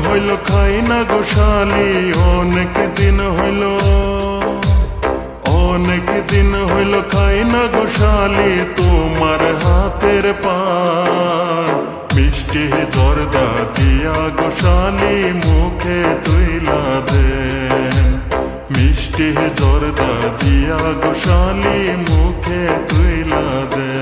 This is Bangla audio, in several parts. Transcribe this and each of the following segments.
হইল খাই না গোশালি, অনেক দিন হইল, অনেক দিন হইল খাই না গোশালি তোমার হাতের পান। মিষ্টি জর্দা দিয়া গোশালি মুখে তুইলা দেন, মিষ্টি জর্দা দিয়া গোশালি মুখে তুইলা দেন।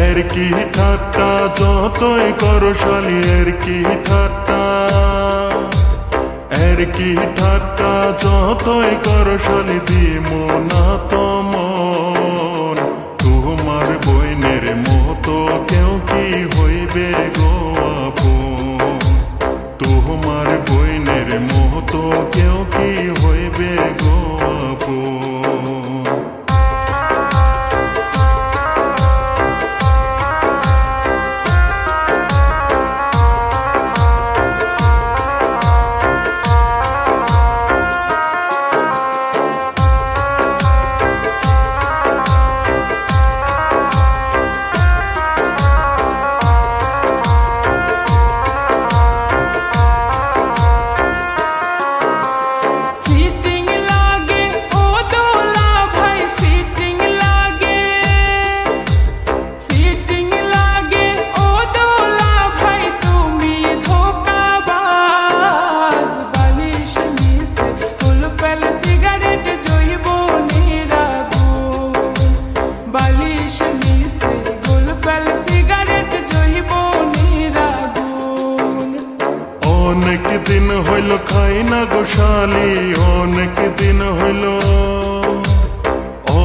এর কি ঠাট্টা যতই করো শালি, এর কি ঠাট্টা, এর কি ঠাট্টা যতই করো শালি দিমো না তমন। তোমার বইনের মতো কেউ কি হইবে গো আপন, তোমার বইনের মতো কেউ কি হইবে গো আপন। অনেক দিন হইল খাই না গোশালি, অনেক দিন হইল,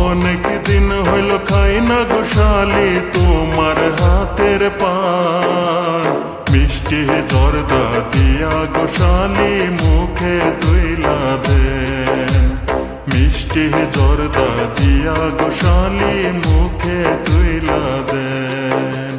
অনেক দিন হইল খাই না গোশালি তোমার হাতের পান। মিষ্টি জর্দা দিয়া গোশালি মুখে তুইলা দেন, মিষ্টি জর্দা দিয়া গোশালি মুখে তুইলা দেন।